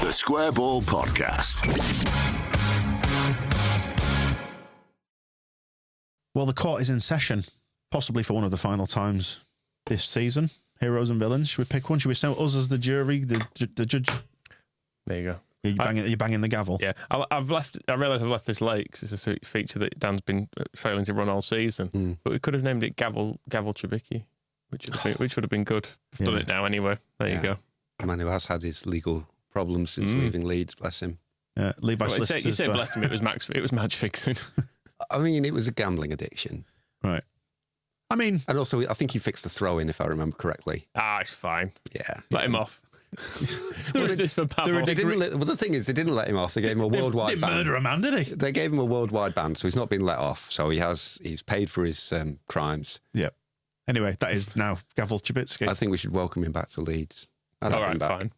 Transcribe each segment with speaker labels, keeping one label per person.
Speaker 1: The Square Ball Podcast.
Speaker 2: Well, the court is in session, possibly for one of the final times this season. Heroes and villains. Should we pick one? Should we say us as the jury, the judge?
Speaker 3: There you go.
Speaker 2: You're banging the gavel.
Speaker 3: Yeah, I realise I've left this late because it's a feature that Dan's been failing to run all season. But we could have named it Gavel Trubicki, which would have been good. We've done it now anyway. There you go.
Speaker 4: A man who has had his legal problems since leaving Leeds, bless him.
Speaker 2: Yeah, Levi solicitors.
Speaker 3: You say bless him. It was match fixing.
Speaker 4: I mean, it was a gambling addiction.
Speaker 2: Right. I mean...
Speaker 4: And also, I think he fixed a throw-in, if I remember correctly.
Speaker 3: It's fine.
Speaker 4: Yeah.
Speaker 3: Let him off. What's this for Pavel?
Speaker 4: The thing is, they didn't let him off. They gave him a worldwide ban.
Speaker 2: Didn't murder a man, did he?
Speaker 4: They gave him a worldwide ban, so he's not been let off. So he's paid for his crimes.
Speaker 2: Yeah. Anyway, that is now Gavel Trubicki.
Speaker 4: I think we should welcome him back to Leeds.
Speaker 3: All right, fine.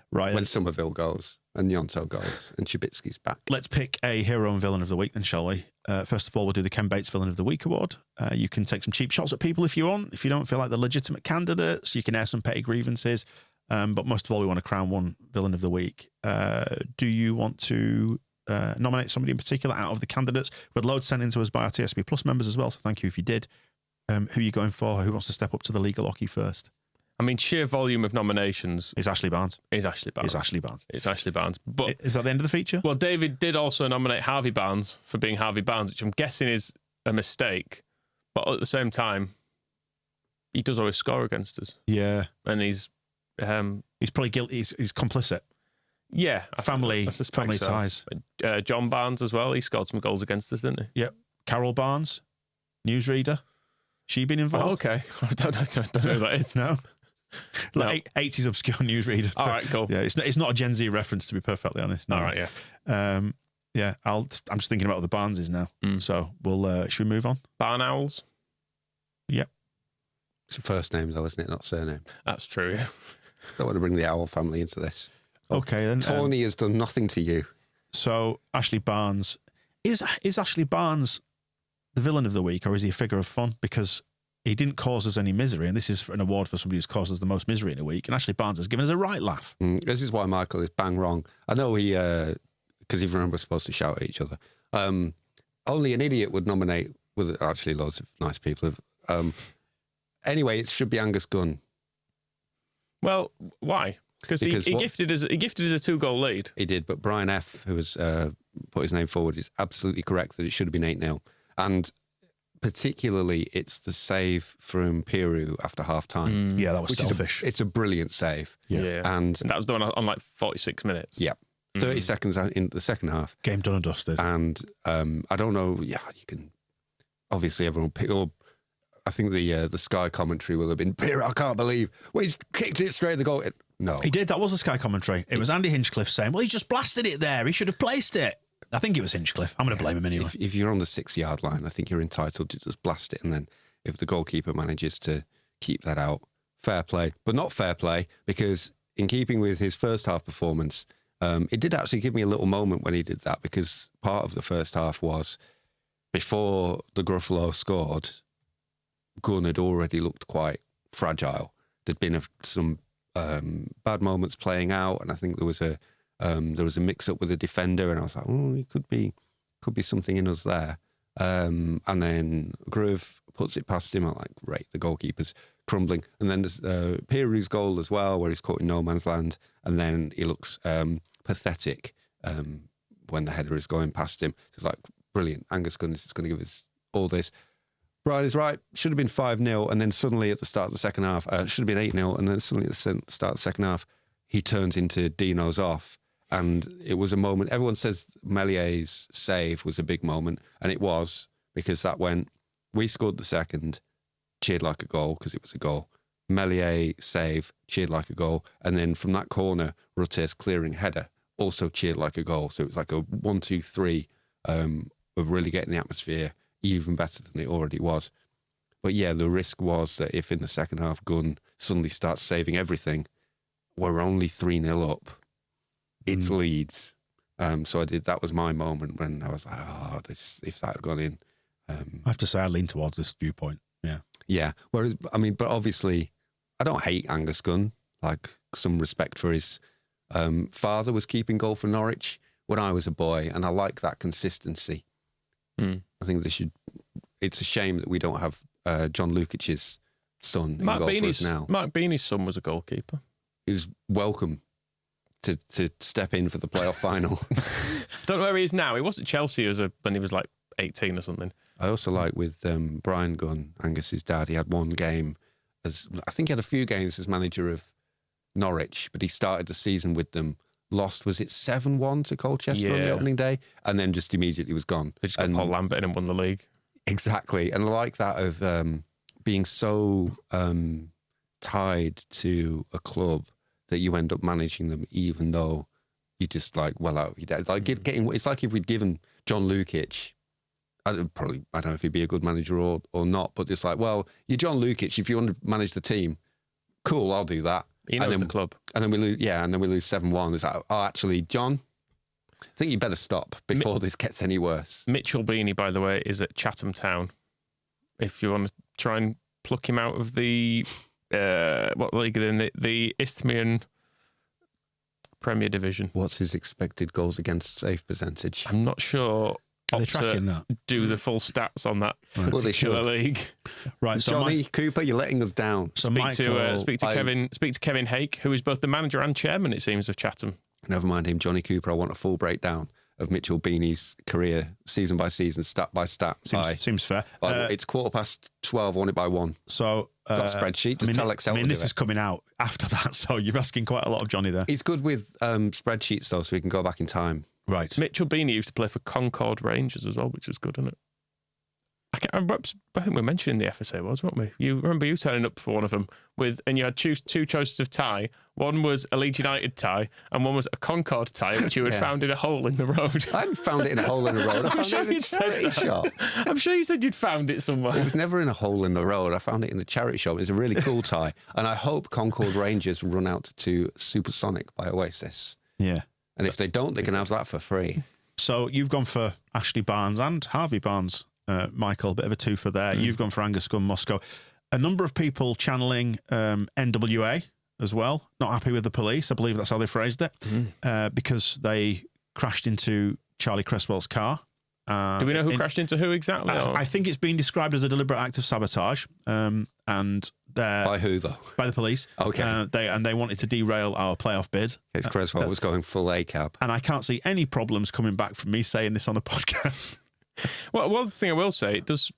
Speaker 2: Right.
Speaker 4: When Somerville goes and Gnonto goes and Trubicki's back.
Speaker 2: Let's pick a hero and villain of the week then, shall we? First of all, we'll do the Ken Bates Villain of the Week award. You can take some cheap shots at people if you want. If you don't feel like they're legitimate candidates, you can air some petty grievances. But most of all, we want to crown one Villain of the Week. Do you want to nominate somebody in particular out of the candidates? We had loads sent in to us by our TSB Plus members as well, so thank you if you did. Who are you going for? Who wants to step up to the legal hockey first?
Speaker 3: I mean, sheer volume of nominations.
Speaker 2: It's Ashley Barnes.
Speaker 3: It's Ashley Barnes. But
Speaker 2: is that the end of the feature?
Speaker 3: Well, David did also nominate Harvey Barnes for being Harvey Barnes, which I'm guessing is a mistake. But at the same time, he does always score against us.
Speaker 2: Yeah.
Speaker 3: And he's
Speaker 2: probably guilty. He's complicit.
Speaker 3: Yeah.
Speaker 2: Family
Speaker 3: so.
Speaker 2: ties.
Speaker 3: John Barnes as well. He scored some goals against us, didn't he?
Speaker 2: Yep. Carol Barnes, newsreader. She been involved?
Speaker 3: Oh, okay. I don't know who that is.
Speaker 2: No. Like 80s obscure newsreader.
Speaker 3: All right, cool.
Speaker 2: Yeah, it's not a Gen Z reference, to be perfectly honest. No.
Speaker 3: All right,
Speaker 2: yeah. Yeah, I'm just thinking about what the Barneses now. So should we move on?
Speaker 3: Barn Owls?
Speaker 2: Yep.
Speaker 4: It's a first name though, isn't it? Not surname.
Speaker 3: That's true, yeah.
Speaker 4: Don't want to bring the Owl family into this.
Speaker 2: Okay, then.
Speaker 4: Tawny has done nothing to you.
Speaker 2: So, Ashley Barnes. Is Ashley Barnes the villain of the week, or is he a figure of fun? Because he didn't cause us any misery, and this is an award for somebody who's caused us the most misery in a week, and Ashley Barnes has given us a right laugh.
Speaker 4: This is why Michael is bang wrong. I know he, because even remember we're supposed to shout at each other. Only an idiot would nominate, with actually loads of nice people. Anyway, it should be Angus Gunn.
Speaker 3: Well, why? Because he gifted us a 2-goal lead.
Speaker 4: He did, but Brian F., who has put his name forward, is absolutely correct that it should have been 8-0. And particularly, it's the save from Piru after half-time.
Speaker 2: Yeah, that was selfish.
Speaker 4: It's a brilliant save.
Speaker 3: Yeah.
Speaker 4: And
Speaker 3: that was the one on like 46 minutes.
Speaker 4: Yeah. 30 seconds in the second half.
Speaker 2: Game done and dusted.
Speaker 4: And I don't know, you can... Obviously, everyone pick up. I think the Sky commentary will have been, Piru, I can't believe. Well, he kicked it straight at the goal. No.
Speaker 2: He did. That was the Sky commentary. It was Andy Hinchcliffe saying, well, he just blasted it there. He should have placed it. I think it was Hinchcliffe. I'm going to blame him anyway.
Speaker 4: If you're on the 6-yard line, I think you're entitled to just blast it. And then if the goalkeeper manages to keep that out, fair play. But not fair play, because in keeping with his first half performance, it did actually give me a little moment when he did that, because part of the first half was before the Gruffalo scored, Gunn had already looked quite fragile. There'd been some bad moments playing out, and I think there was a mix-up with the defender, and I was like, oh, he could be something in us there. And then Groove puts it past him. I'm like, great, the goalkeeper's crumbling. And then there's Piru's goal as well, where he's caught in no man's land, and then he looks pathetic when the header is going past him. It's like, brilliant, Angus Gunn is going to give us all this. Brian is right, should have been 5-0, and then suddenly at the start of the second half, should have been 8-0, and then suddenly at the start of the second half, he turns into Dino's off. And it was a moment, everyone says Mellier's save was a big moment, and it was, because that went, we scored the second, cheered like a goal, because it was a goal. Meslier save, cheered like a goal, and then from that corner, Rutte's clearing header, also cheered like a goal. So it was like a 1, 2, 3 of really getting the atmosphere even better than it already was. But yeah, the risk was that if in the second half Gunn suddenly starts saving everything, we're only 3-0 up. It's Leeds. So that was my moment when I was like, if that had gone in.
Speaker 2: I have to say I lean towards this viewpoint. Yeah.
Speaker 4: Yeah. Whereas, but obviously I don't hate Angus Gunn. Like, some respect for his father was keeping goal for Norwich when I was a boy, and I like that consistency. I think it's a shame that we don't have John Lukic's son in goal for us now.
Speaker 3: Mark Beanie's son was a goalkeeper.
Speaker 4: He was welcome to step in for the playoff final.
Speaker 3: Don't know where he is now. He was at Chelsea when he was like 18 or something.
Speaker 4: I also like with Brian Gunn, Angus's dad, he had one game I think he had a few games as manager of Norwich, but he started the season with them. Lost, was it 7-1 to Colchester on the opening day? And then just immediately was gone.
Speaker 3: They just got Paul Lambert in and won the league.
Speaker 4: Exactly. And I like that of being so tied to a club that you end up managing them, even though you're just like well out of your depth. Like it's like if we'd given John Lukic, I don't know if he'd be a good manager or not, but it's like, well, you're John Lukic. If you want to manage the team, cool, I'll do that.
Speaker 3: He knows the club.
Speaker 4: And then we lose, and then we lose 7-1. It's like, oh, actually, John, I think you better stop before this gets any worse.
Speaker 3: Mitchell Beanie, by the way, is at Chatham Town. If you want to try and pluck him out of the what league are they in? The Isthmian Premier Division.
Speaker 4: What's his expected goals against save percentage?
Speaker 3: I'm not sure.
Speaker 2: Are they tracking that?
Speaker 3: Do the full stats on that
Speaker 4: Well, they
Speaker 3: particular
Speaker 4: should.
Speaker 3: league.
Speaker 2: Right, so
Speaker 4: Johnny Cooper, you're letting us down.
Speaker 2: So
Speaker 3: Speak to Kevin Hake, who is both the manager and chairman, it seems, of Chatham.
Speaker 4: Never mind him, Johnny Cooper. I want a full breakdown of Mitchell Beanie's career, season by season, stat by stat.
Speaker 2: Seems fair.
Speaker 4: It's 12:15. I want it by 1.
Speaker 2: So
Speaker 4: got a spreadsheet. Just tell Excel.
Speaker 2: This is coming out after that, so you're asking quite a lot of Johnny there.
Speaker 4: He's good with spreadsheets though, so we can go back in time.
Speaker 2: Right.
Speaker 3: Mitchell Beanie used to play for Concord Rangers as well, which is good, isn't it? I think we mentioned in the FSA wasn't we? You remember you turning up for one of them and you had two choices of tie. One was a Leeds United tie, and one was a Concord tie, which you had found in a hole in the road.
Speaker 4: I haven't found it in a hole in the road. I found it in a charity shop.
Speaker 3: I'm sure you said you'd found it somewhere.
Speaker 4: It was never in a hole in the road. I found it in a charity shop. It's a really cool tie, and I hope Concord Rangers run out to Supersonic by Oasis.
Speaker 2: Yeah.
Speaker 4: And if they don't, they can have that for free.
Speaker 2: So you've gone for Ashley Barnes and Harvey Barnes, Michael, a bit of a twofer there. You've gone for Angus Gunn, Moscow. A number of people channeling NWA as well, not happy with the police. I believe that's how they phrased it, because they crashed into Charlie Cresswell's car.
Speaker 3: Do we know who crashed into who exactly?
Speaker 2: I think it's been described as a deliberate act of sabotage. And
Speaker 4: by who though?
Speaker 2: By the police.
Speaker 4: Okay.
Speaker 2: They wanted to derail our playoff bid.
Speaker 4: Because Cresswell was going full ACAB.
Speaker 2: And I can't see any problems coming back from me saying this on the podcast.
Speaker 3: Well, one thing I will say, it does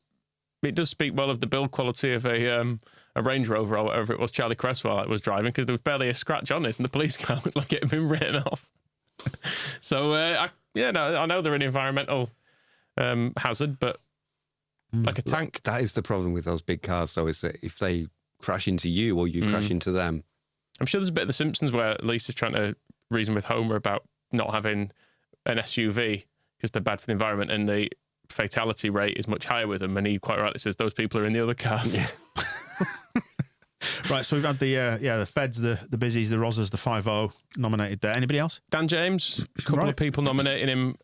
Speaker 3: speak well of the build quality of a Range Rover or whatever it was Charlie Cresswell was driving, because there was barely a scratch on it, and the police car looked like it had been written off. So I know they're an environmental hazard, but like a tank.
Speaker 4: That is the problem with those big cars, though, is that if they crash into you or you crash into them.
Speaker 3: I'm sure there's a bit of The Simpsons where Lisa's trying to reason with Homer about not having an SUV because they're bad for the environment, and the fatality rate is much higher with them, and he quite rightly says those people are in the other cars. Yeah.
Speaker 2: Right, so we've had the Feds, the Bizzies, the Rozzers, the 5-0 nominated there. Anybody else?
Speaker 3: Dan James, a couple of people nominating him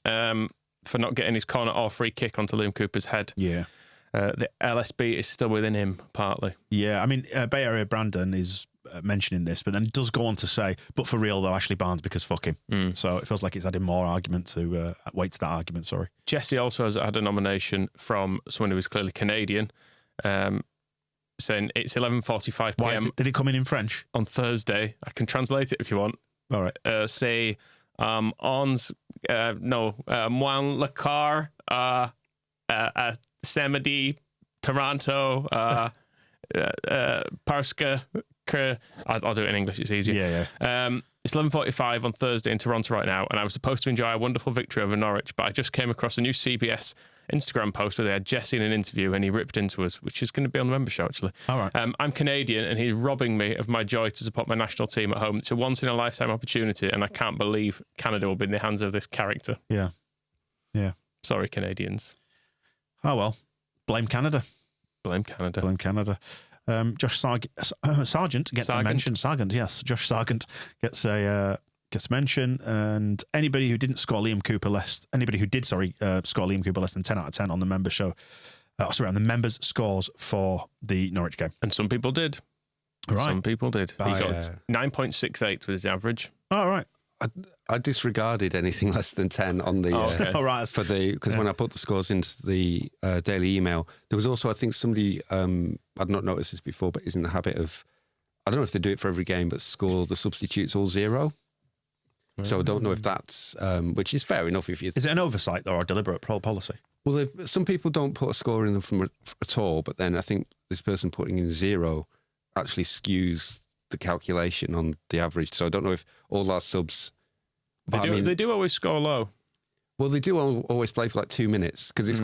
Speaker 3: for not getting his corner or free kick onto Liam Cooper's head.
Speaker 2: Yeah.
Speaker 3: The LSB is still within him, partly.
Speaker 2: Yeah, I mean, Bay Area Brandon is mentioning this, but then does go on to say, but for real though, Ashley Barnes, because fuck him. So it feels like it's adding more argument to weight to that argument, sorry.
Speaker 3: Jesse also has had a nomination from someone who is clearly Canadian, saying it's 11:45 p.m.
Speaker 2: Why, did it come in French?
Speaker 3: On Thursday. I can translate it if you want.
Speaker 2: All right.
Speaker 3: Say, moins le quart, samedi, Toronto, parce que, I'll do it in English, it's easier.
Speaker 2: Yeah.
Speaker 3: It's 11:45 on Thursday in Toronto right now, and I was supposed to enjoy a wonderful victory over Norwich, but I just came across a new CBS Instagram post where they had Jesse in an interview and he ripped into us, which is going to be on the member show, actually.
Speaker 2: All right.
Speaker 3: I'm Canadian, and he's robbing me of my joy to support my national team at home. It's a once-in-a-lifetime opportunity, and I can't believe Canada will be in the hands of this character.
Speaker 2: Yeah.
Speaker 3: Sorry, Canadians.
Speaker 2: Oh, well. Blame Canada.
Speaker 3: Blame Canada.
Speaker 2: Blame Canada. Josh Sargent gets a mention. Sargent, yes. Josh Sargent gets a mention, and anybody who didn't score Liam Cooper score Liam Cooper less than 10 out of 10 on the member show. On the members' scores for the Norwich game.
Speaker 3: And some people did.
Speaker 2: Right.
Speaker 3: Some people did. He got
Speaker 4: 9.68
Speaker 3: was his average.
Speaker 2: All right.
Speaker 4: I disregarded anything less than 10 on the
Speaker 2: All right.
Speaker 4: because when I put the scores into the daily email, there was also, I think, somebody I'd not noticed this before, but is in the habit of, I don't know if they do it for every game, but score the substitutes all 0. So I don't know if that's which is fair enough if you.
Speaker 2: Is it an oversight though, or a deliberate policy?
Speaker 4: Well, some people don't put a score in them from at all, but then I think this person putting in 0 actually skews the calculation on the average. So I don't know if all our subs.
Speaker 3: They do always score low.
Speaker 4: Well, they do always play for like 2 minutes because it's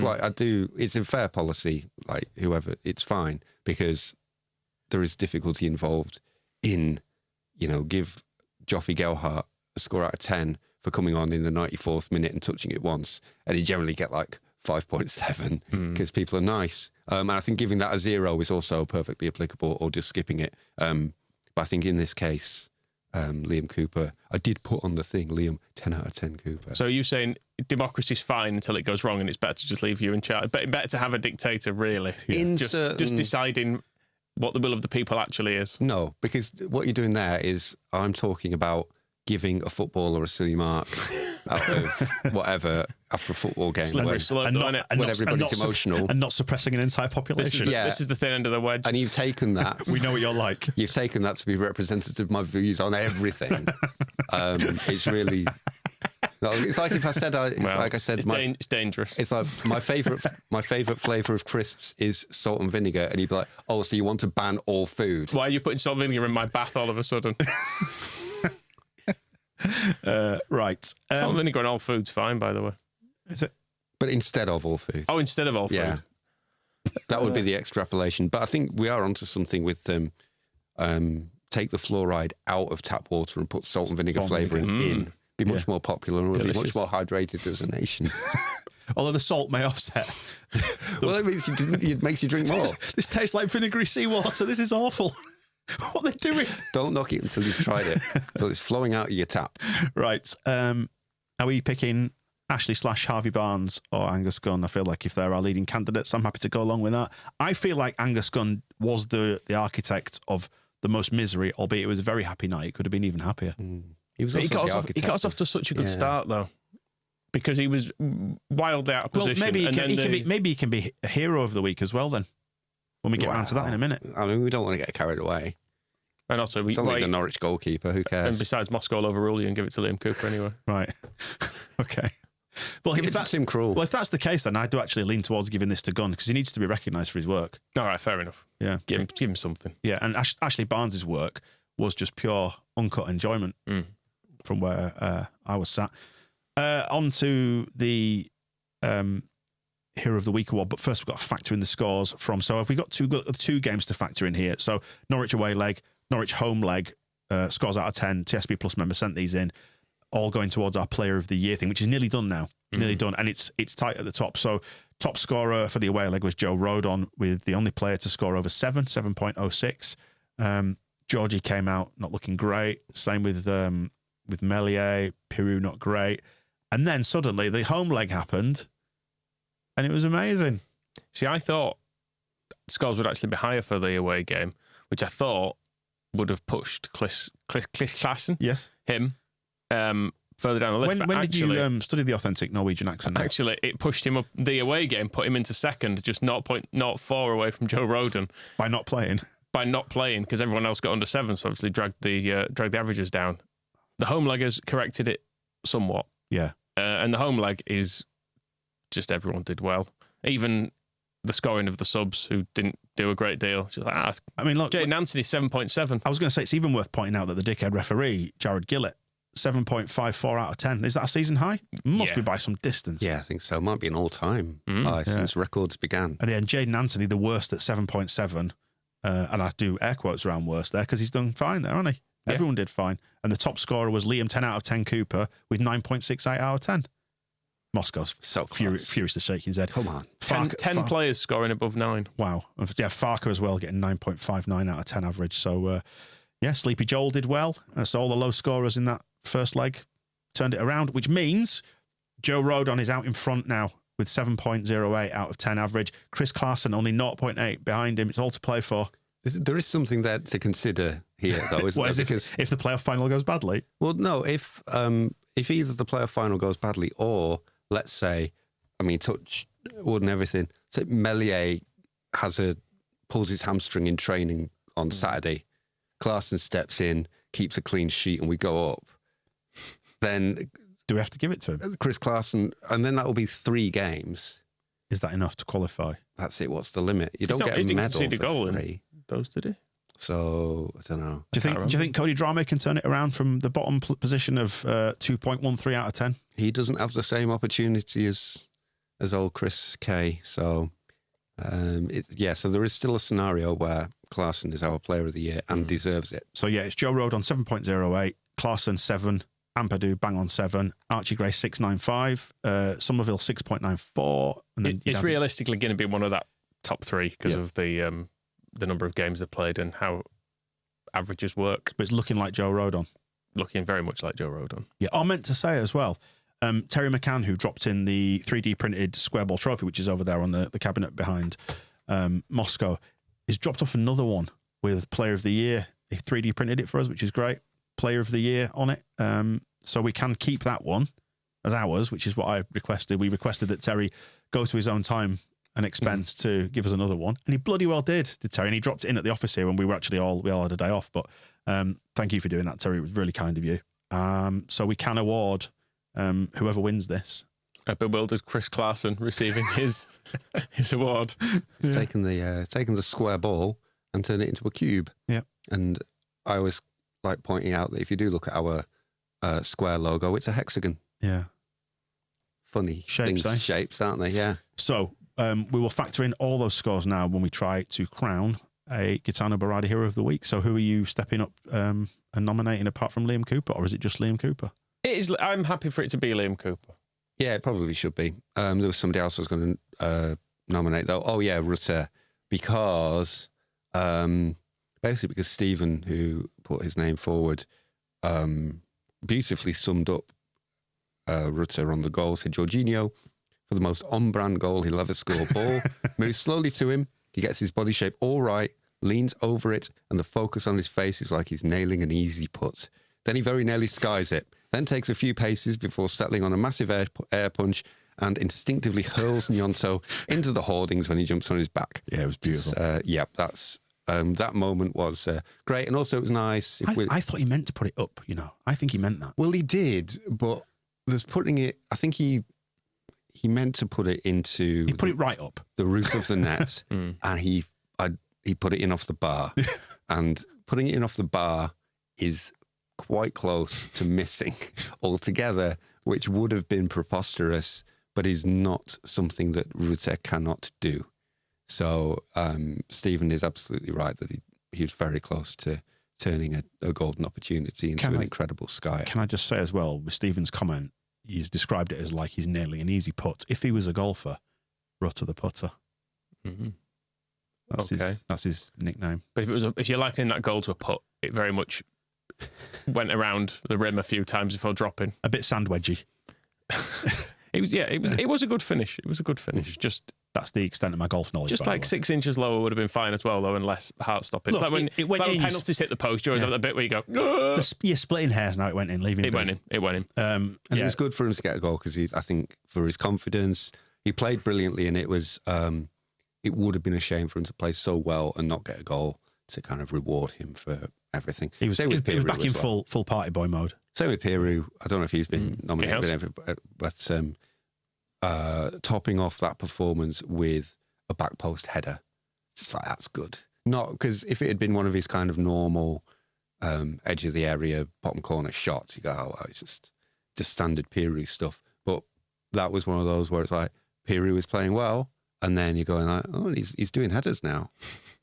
Speaker 4: it's a fair policy, like whoever, it's fine because there is difficulty involved in, give Joffrey Gelhardt a score out of 10 for coming on in the 94th minute and touching it once. And he generally get like 5.7 because people are nice. And I think giving that a 0 is also perfectly applicable or just skipping it. But I think in this case, Liam Cooper, I did put on the thing, Liam, 10 out of 10 Cooper.
Speaker 3: So you're saying democracy's fine until it goes wrong and it's better to just leave you in charge? Better to have a dictator, really? Just deciding what the will of the people actually is? No,
Speaker 4: because what you're doing there is I'm talking about giving a footballer a silly mark out of whatever after a football game
Speaker 3: when
Speaker 4: everybody's emotional.
Speaker 2: And not suppressing an entire population.
Speaker 3: This is the thin end of the wedge.
Speaker 4: And you've taken that.
Speaker 2: We know what you're like.
Speaker 4: You've taken that to be representative of my views on everything. It's really... No, it's like if I said, like I said,
Speaker 3: it's dangerous.
Speaker 4: It's like my favourite flavour of crisps is salt and vinegar, and you'd be like, "Oh, so you want to ban all food?
Speaker 3: Why are you putting salt and vinegar in my bath all of a sudden?"
Speaker 2: Right.
Speaker 3: Salt and vinegar on all food's fine, by the way.
Speaker 2: Is it?
Speaker 4: But instead of all food.
Speaker 3: Oh, instead of all food.
Speaker 4: Yeah. That would be the extrapolation. But I think we are onto something with them. Take the fluoride out of tap water and put salt and vinegar flavouring in. Be much more popular and we'll be much more hydrated as a nation.
Speaker 2: Although the salt may offset.
Speaker 4: Well, it makes you drink more.
Speaker 2: This tastes like vinegary seawater. This is awful. What are they doing?
Speaker 4: Don't knock it until you've tried it. So it's flowing out of your tap.
Speaker 2: Right. Are we picking Ashley/Harvey Barnes or Angus Gunn? I feel like if they're our leading candidates, I'm happy to go along with that. I feel like Angus Gunn was the architect of the most misery, albeit it was a very happy night. It could have been even happier.
Speaker 3: He got us off to such a good start, though, because he was wildly out of position.
Speaker 2: Maybe he can be a hero of the week as well, then, when we get around to that in a minute.
Speaker 4: I mean, we don't want to get carried away.
Speaker 3: And also,
Speaker 4: it's only the Norwich goalkeeper. Who cares?
Speaker 3: And besides, Moscow will overrule you and give it to Liam Cooper anyway.
Speaker 2: Right. Okay. Well,
Speaker 4: if that's Tim Krul.
Speaker 2: Well, if that's the case, then I do actually lean towards giving this to Gunn because he needs to be recognised for his work.
Speaker 3: All right, fair enough.
Speaker 2: Yeah.
Speaker 3: Give him something.
Speaker 2: Yeah, and Ashley Barnes' work was just pure, uncut enjoyment from where I was sat. On to the Hero of the Week award, but first we've got to factor in the scores from. So, we've got two games to factor in here. So, Norwich away leg, Norwich home leg, scores out of 10. TSB Plus member sent these in, all going towards our Player of the Year thing, which is nearly done now. Nearly done, and it's tight at the top. So, top scorer for the away leg was Joe Rodon, with the only player to score over 7.06. Georgie came out not looking great. Same with Melier, Peru not great. And then suddenly the home leg happened, and it was amazing.
Speaker 3: See, I thought scores would actually be higher for the away game, which I thought would have pushed Chris Klassen, him, further down the list.
Speaker 2: When did you study the authentic Norwegian accent?
Speaker 3: Actually, it pushed him up the away game, put him into second, just 0.04 away from Joe Rodon.
Speaker 2: By not playing,
Speaker 3: because everyone else got under 7, so obviously dragged the averages down. The home leg has corrected it somewhat.
Speaker 2: Yeah.
Speaker 3: And the home leg is just everyone did well. Even the scoring of the subs who didn't do a great deal. Just like,
Speaker 2: I mean, look,
Speaker 3: Jayden Anthony, 7.7.
Speaker 2: I was going to say, it's even worth pointing out that the dickhead referee, Jared Gillett, 7.54 out of 10. Is that a season high? Must be by some distance.
Speaker 4: Yeah, I think so. It might be an all-time high since records began.
Speaker 2: And then Jayden Anthony, the worst at 7.7. And I do air quotes around worst there because he's done fine there, hasn't he? Yeah. Everyone did fine. And the top scorer was Liam, 10 out of 10 Cooper, with 9.68 out of 10. Moscow's
Speaker 4: so
Speaker 2: furious to shake his head.
Speaker 4: Come on.
Speaker 3: 10 players scoring above 9.
Speaker 2: Wow. Yeah, Farker as well, getting 9.59 out of 10 average. So, Sleepy Joel did well. So all the low scorers in that first leg turned it around, which means Joe Rodon is out in front now with 7.08 out of 10 average. Chris Klassen only 0.8 behind him. It's all to play for.
Speaker 4: There is something there to consider here, though, isn't there?
Speaker 2: Because if the playoff final goes badly?
Speaker 4: Well, no, if either the playoff final goes badly or, let's say, touch wood and everything, say Melier pulls his hamstring in training on Saturday, Klaassen steps in, keeps a clean sheet, and we go up, then...
Speaker 2: Do we have to give it to him?
Speaker 4: Chris Klaassen, and then that will be 3 games.
Speaker 2: Is that enough to qualify?
Speaker 4: That's it. What's the limit? You don't get a medal for 3.
Speaker 3: Those did he?
Speaker 4: So, I don't know.
Speaker 2: Do you think Cody Drame can turn it around from the bottom position of 2.13 out of 10?
Speaker 4: He doesn't have the same opportunity as old Chris K. So, so there is still a scenario where Klaassen is our player of the year and deserves it.
Speaker 2: So, it's Joe Road on 7.08, Klaassen 7, Ampadu bang on 7, Archie Gray 6.95, Somerville 6.94. And then
Speaker 3: it's realistically going to be one of that top 3 because of the number of games they've played and how averages work.
Speaker 2: But it's looking like Joe Rodon.
Speaker 3: Looking very much like Joe Rodon.
Speaker 2: Yeah, I meant to say as well, Terry McCann, who dropped in the 3D printed square ball trophy, which is over there on the cabinet behind Moscow, has dropped off another one with Player of the Year. He 3D printed it for us, which is great. Player of the Year on it. So we can keep that one as ours, which is what I requested. We requested that Terry go to his own time and expense to give us another one. And he bloody well did Terry. And he dropped it in at the office here when we all had a day off. But thank you for doing that, Terry. It was really kind of you. So we can award whoever wins this.
Speaker 3: A bewildered Chris Klaassen receiving his award.
Speaker 4: He's taken the square ball and turned it into a cube.
Speaker 2: Yeah.
Speaker 4: And I always like pointing out that if you do look at our square logo, it's a hexagon.
Speaker 2: Yeah.
Speaker 4: Funny shapes, aren't they? Yeah.
Speaker 2: So we will factor in all those scores now when we try to crown a Gitano Berardi Hero of the Week. So who are you stepping up and nominating apart from Liam Cooper, or is it just Liam Cooper?
Speaker 3: It is. I'm happy for it to be Liam Cooper.
Speaker 4: Yeah, it probably should be. There was somebody else I was going to nominate, though. Oh, yeah, Rutte. Because, basically because Stephen, who put his name forward, beautifully summed up Rutte on the goal. Said, Jorginho, for the most on-brand goal he'll ever score. Ball moves slowly to him. He gets his body shape all right, leans over it, and the focus on his face is like he's nailing an easy putt. Then he very nearly skies it, then takes a few paces before settling on a massive air punch and instinctively hurls Gnonto into the hoardings when he jumps on his back.
Speaker 2: Yeah, it was beautiful.
Speaker 4: That's that moment was great. And also it was nice.
Speaker 2: I thought he meant to put it up, I think he meant that.
Speaker 4: Well, he did, but there's putting it, I think he meant to put it into...
Speaker 2: He put it right up.
Speaker 4: The roof of the net, and he put it in off the bar. And putting it in off the bar is quite close to missing altogether, which would have been preposterous, but is not something that Rutte cannot do. So Stephen is absolutely right that he was very close to turning a golden opportunity into an incredible sky.
Speaker 2: Can I just say as well, with Stephen's comment, he's described it as like he's nailing an easy putt. If he was a golfer, Rutte the putter.
Speaker 3: Mm-hmm.
Speaker 2: That's his nickname.
Speaker 3: But if you're likening that goal to a putt, it very much went around the rim a few times before dropping.
Speaker 2: A bit sand wedgy.
Speaker 3: It was a good finish. It was a good finish. Just
Speaker 2: that's the extent of my golf knowledge.
Speaker 3: Just like 6 inches lower would have been fine as well, though, and less heart stopping. It's like when penalties hit the post, you always have that bit where you go,
Speaker 2: you're splitting hairs now. It went in, leaving.
Speaker 3: It went in.
Speaker 4: And it was good for him to get a goal because I think for his confidence, he played brilliantly, and it was. It would have been a shame for him to play so well and not get a goal to kind of reward him for everything.
Speaker 2: He was back in full party boy mode.
Speaker 4: Same with Piru. I don't know if he's been nominated, but topping off that performance with a back post header, it's like, that's good. Not because if it had been one of his kind of normal edge of the area, bottom corner shots, you go, oh, well, it's just standard Piru stuff. But that was one of those where it's like Piru is playing well, and then you're going like, oh, he's doing headers now.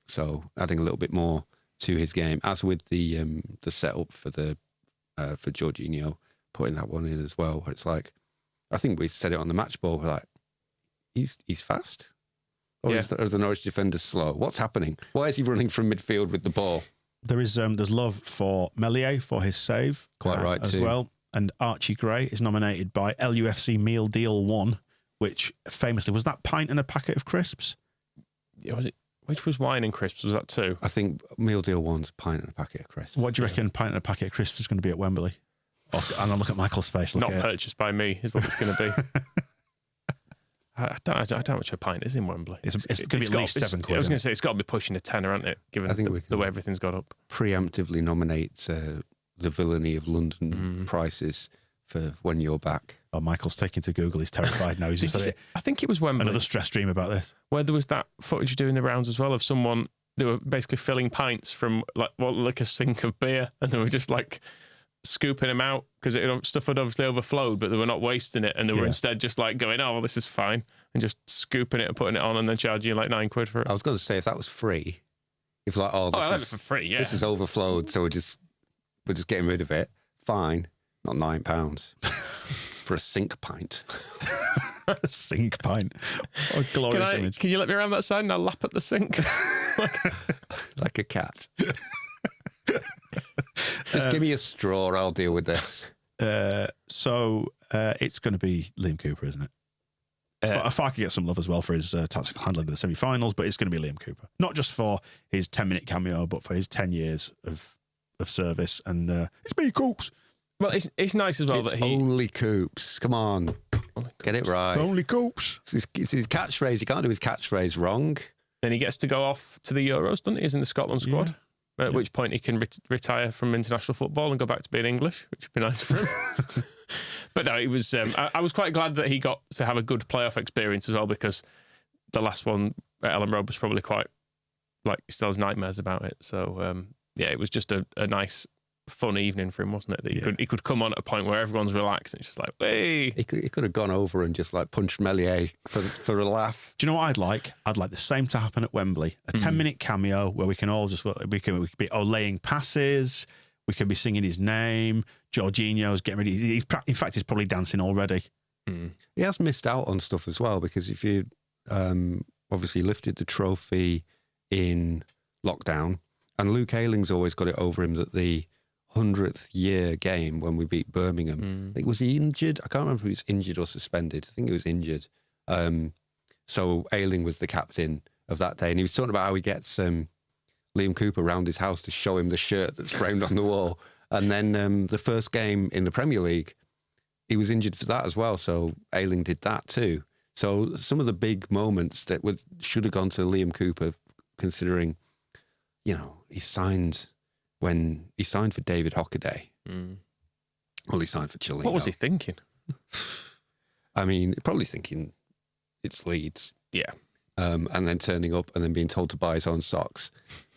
Speaker 4: So adding a little bit more to his game, as with the setup for for Jorginho, putting that one in as well, where it's like, I think we said it on the match ball, we're like, he's fast? Or are the Norwich defenders slow? What's happening? Why is he running from midfield with the ball?
Speaker 2: There's love for Melier for his save.
Speaker 4: Quite right,
Speaker 2: as
Speaker 4: too.
Speaker 2: well. And Archie Gray is nominated by LUFC Meal Deal 1, which famously was that pint and a packet of crisps.
Speaker 3: Was Which was wine and crisps? Was that 2?
Speaker 4: I think meal deal 1's a pint and a packet of crisps.
Speaker 2: What do you reckon pint and a packet of crisps is going to be at Wembley? Oh, and I'll look at Michael's face.
Speaker 3: Not purchased by me is what it's going to be. I don't know how much a pint is in Wembley.
Speaker 2: It's going to be at least £7.
Speaker 3: I was going to say, it's got to be pushing a tenner, hasn't it? Given the way everything's got up.
Speaker 4: Preemptively nominate the villainy of London prices for when you're back.
Speaker 2: Oh, Michael's taking to Google. He's terrified now. He's just
Speaker 3: I think it was Wembley.
Speaker 2: Another stress stream about this.
Speaker 3: Where there was that footage doing the rounds as well of someone, they were basically filling pints from like a sink of beer, and they were just like scooping them out because stuff had obviously overflowed, but they were not wasting it, and they were instead just like going, oh, well, this is fine, and just scooping it and putting it on, and then charging you like £9 for it.
Speaker 4: I was going to say, if that was free, if like,
Speaker 3: this is for free, yeah,
Speaker 4: this is overflowed, so we're just getting rid of it. Fine, not £9 for a sink pint.
Speaker 2: A sink pint. Oh, glorious image.
Speaker 3: Can you let me around that side and I'll lap at the sink?
Speaker 4: Like a cat. Just give me a straw, I'll deal with this.
Speaker 2: So it's going to be Liam Cooper, isn't it? If I could get some love as well for his tactical handling of the semi-finals, but it's going to be Liam Cooper. Not just for his 10-minute cameo, but for his 10 years of service. And it's me, Coops.
Speaker 3: Well, it's nice as well
Speaker 4: it's
Speaker 3: that he...
Speaker 4: only Coops. Come on. Get it right.
Speaker 2: It's only Coops.
Speaker 4: It's his catchphrase. He can't do his catchphrase wrong.
Speaker 3: Then he gets to go off to the Euros, doesn't he? He's in the Scotland squad. Yeah. At which point he can retire from international football and go back to being English, which would be nice for him. But no, it was. I was quite glad that he got to have a good playoff experience as well, because the last one at Ellen Road was probably quite he still has nightmares about it. So it was just a nice, fun evening for him, wasn't it? That he could come on at a point where everyone's relaxed and it's just like, hey.
Speaker 4: He could have gone over and just like punched Melier for a laugh.
Speaker 2: Do you know what I'd like? I'd like the same to happen at Wembley. A 10-minute cameo where we can all just we can be laying passes. We can be singing his name. Jorginho's getting ready. In fact, he's probably dancing already.
Speaker 4: He has missed out on stuff as well, because if you obviously lifted the trophy in lockdown, and Luke Ayling's always got it over him that the 100th year game when we beat Birmingham, I think, was he injured? I can't remember if he was injured or suspended. I think he was injured. So Ayling was the captain of that day, and he was talking about how he gets Liam Cooper round his house to show him the shirt that's framed on the wall. And then the first game in the Premier League, he was injured for that as well. So Ayling did that too. So some of the big moments that should have gone to Liam Cooper, considering, he signed for David Hockaday. Well, he signed for Chile.
Speaker 3: What was he thinking?
Speaker 4: I mean, probably thinking it's Leeds.
Speaker 3: Yeah.
Speaker 4: And then turning up and then being told to buy his own socks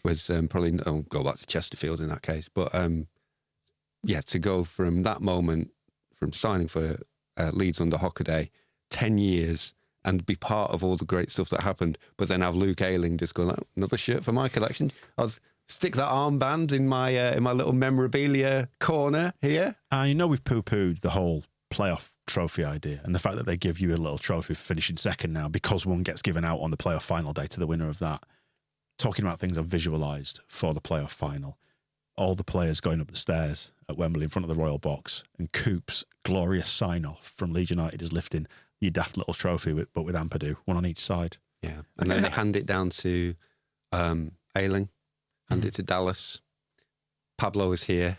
Speaker 4: was probably, go back to Chesterfield in that case. But to go from that moment, from signing for Leeds under Hockaday, 10 years, and be part of all the great stuff that happened, but then have Luke Ayling just going, another shirt for my collection. I'll stick that armband in my little memorabilia corner here.
Speaker 2: We've poo-pooed the whole playoff trophy idea and the fact that they give you a little trophy for finishing second now because one gets given out on the playoff final day to the winner of that. Talking about things I've visualised for the playoff final. All the players going up the stairs at Wembley in front of the Royal Box, and Coops' glorious sign-off from Leeds United is lifting your daft little trophy, but with Ampadu, one on each side.
Speaker 4: Yeah, and then they hand it down to Ayling, hand it to Dallas. Pablo is here.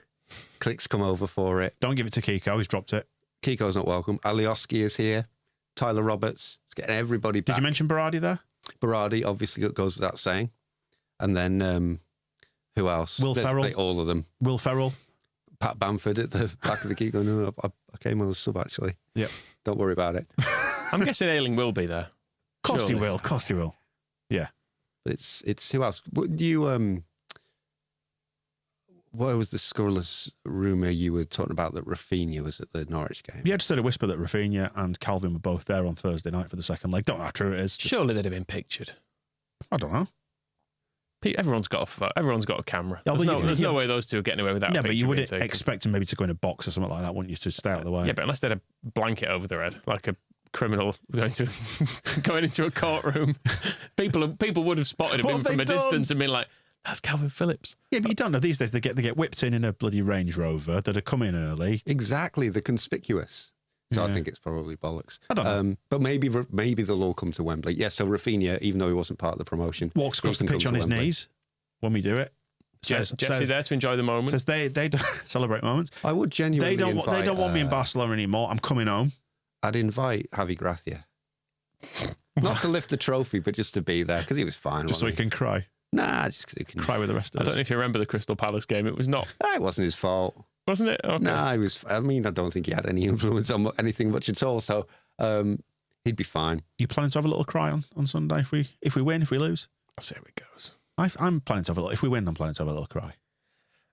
Speaker 4: Click's come over for it.
Speaker 2: Don't give it to Kiko, he's dropped it.
Speaker 4: Kiko's not welcome. Alioski is here. Tyler Roberts. It's getting everybody back.
Speaker 2: Did you mention Berardi there?
Speaker 4: Berardi, obviously, goes without saying. And then who else?
Speaker 2: Will Ferrell.
Speaker 4: All of them.
Speaker 2: Will Ferrell.
Speaker 4: Pat Bamford at the back of the Kiko. No, I came on as sub, actually.
Speaker 2: Yep.
Speaker 4: Don't worry about it.
Speaker 3: I'm guessing Ayling will be there.
Speaker 2: Of course he will. Of course he will. Yeah.
Speaker 4: But it's who else? What do you what was the scurrilous rumour you were talking about that Rafinha was at the Norwich game?
Speaker 2: Yeah, just heard a whisper that Rafinha and Calvin were both there on Thursday night for the second leg. Don't know how true it is.
Speaker 3: Surely they'd have been pictured.
Speaker 2: I don't know.
Speaker 3: Everyone's got a camera. There's no way those two are getting away without.
Speaker 2: No, but you would expect them maybe to go in a box or something like that, wouldn't you, to stay out of the way?
Speaker 3: Yeah, but unless they had a blanket over their head, like a criminal going into a courtroom, people would have spotted him from a distance and been like, "That's Calvin Phillips." Yeah,
Speaker 2: but you don't know these days. They get whipped in a bloody Range Rover that are coming early.
Speaker 4: Exactly, the conspicuous. So I think it's probably bollocks.
Speaker 2: I don't know.
Speaker 4: But maybe they'll all come to Wembley. Yeah, so Rafinha, even though he wasn't part of the promotion,
Speaker 2: Walks across the
Speaker 4: he can
Speaker 2: pitch
Speaker 4: come
Speaker 2: on
Speaker 4: to
Speaker 2: his
Speaker 4: Wembley.
Speaker 2: knees when we do it.
Speaker 3: Jesse there to enjoy the moment.
Speaker 2: Says they don't celebrate moments.
Speaker 4: I would genuinely
Speaker 2: They don't want me in Barcelona anymore. I'm coming home.
Speaker 4: I'd invite Javi Gracia. Not to lift the trophy, but just to be there, because he was fine.
Speaker 2: Just so he
Speaker 4: wasn't
Speaker 2: can cry.
Speaker 4: Nah, just because he can
Speaker 2: Cry with the rest of
Speaker 3: I don't
Speaker 2: us.
Speaker 3: know if you remember the Crystal Palace game. It was not,
Speaker 4: It wasn't his fault.
Speaker 3: wasn't it? Okay.
Speaker 4: Nah, he was. I mean, I don't think he had any influence on anything much at all. So he'd be fine.
Speaker 2: You planning to have a little cry on Sunday if we win, if we lose?
Speaker 3: I'll see how it goes.
Speaker 2: I'm planning to have a little. If we win, I'm planning to have a little cry.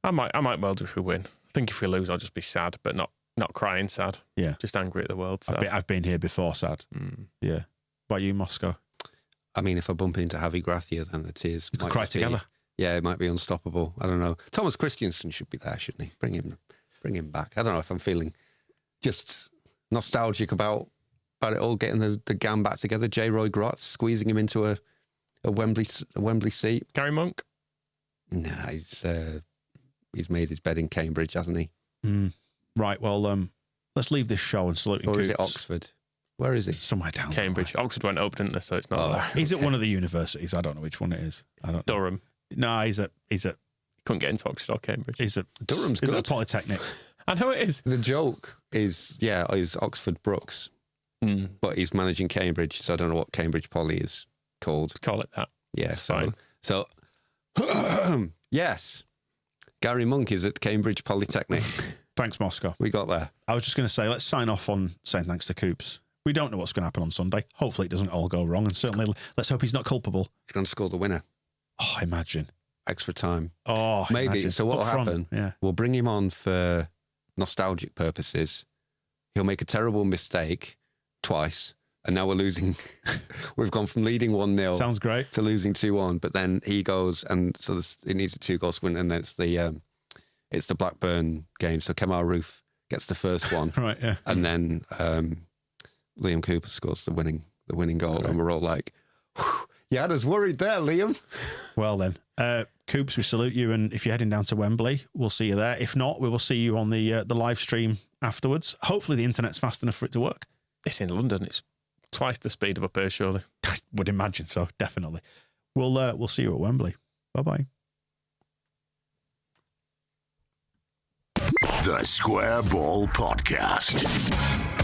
Speaker 3: I might well do if we win. I think if we lose, I'll just be sad, but not crying sad.
Speaker 2: Yeah.
Speaker 3: Just angry at the world. Sad.
Speaker 2: I've been here before, sad. Yeah. What about you, Moscow?
Speaker 4: I mean, if I bump into Javi Gracia, then the tears
Speaker 2: You could
Speaker 4: might
Speaker 2: cry
Speaker 4: just be-
Speaker 2: together.
Speaker 4: Yeah, it might be unstoppable. I don't know. Thomas Christiansen should be there, shouldn't he? Bring him back. I don't know if I'm feeling just nostalgic about it all, getting the gang back together. J. Roy Grotz, squeezing him into a Wembley seat.
Speaker 3: Gary Monk?
Speaker 4: Nah, he's made his bed in Cambridge, hasn't he?
Speaker 2: Right. Well, let's leave this show and salute
Speaker 4: Or
Speaker 2: Coops.
Speaker 4: is it Oxford? Where is he?
Speaker 2: Somewhere down
Speaker 3: Cambridge. Oxford went up, didn't they? So it's not there.
Speaker 2: He's at one of the universities. I don't know which one it is. I don't know.
Speaker 3: Durham.
Speaker 2: No, he's at
Speaker 3: Couldn't get into Oxford or Cambridge.
Speaker 4: Durham's
Speaker 2: he's
Speaker 4: good.
Speaker 2: at Polytechnic.
Speaker 3: I know it is.
Speaker 4: The joke is Oxford Brooks, but he's managing Cambridge, so I don't know what Cambridge Poly is called.
Speaker 3: Call it that.
Speaker 4: Yeah,
Speaker 3: It's fine.
Speaker 4: So, yes, Gary Monk is at Cambridge Polytechnic.
Speaker 2: Thanks, Moscow.
Speaker 4: We got there.
Speaker 2: I was just going to say, let's sign off on saying thanks to Coops. We don't know what's going to happen on Sunday. Hopefully it doesn't all go wrong. And certainly, let's hope he's not culpable.
Speaker 4: He's going to score the winner.
Speaker 2: Oh, imagine.
Speaker 4: Extra time.
Speaker 2: Oh,
Speaker 4: Maybe.
Speaker 2: imagine.
Speaker 4: So what will
Speaker 2: Up front,
Speaker 4: happen,
Speaker 2: Yeah.
Speaker 4: we'll bring him on for nostalgic purposes. He'll make a terrible mistake twice, and now we're losing. We've gone from leading 1-0
Speaker 2: Sounds great.
Speaker 4: to losing 2-1, but then he goes, and so it needs a 2-goal win, and then it's the Blackburn game. So Kemar Roof gets the first one,
Speaker 2: Right, yeah.
Speaker 4: and then Liam Cooper scores the winning goal, and we're all like, "Whew, you had us worried there, Liam."
Speaker 2: Well then, Coops, we salute you, and if you're heading down to Wembley, we'll see you there. If not, we will see you on the live stream afterwards. Hopefully the internet's fast enough for it to work.
Speaker 3: It's in London. It's twice the speed of up here, surely.
Speaker 2: I would imagine so, definitely. We'll see you at Wembley. Bye-bye.
Speaker 1: The Square Ball Podcast.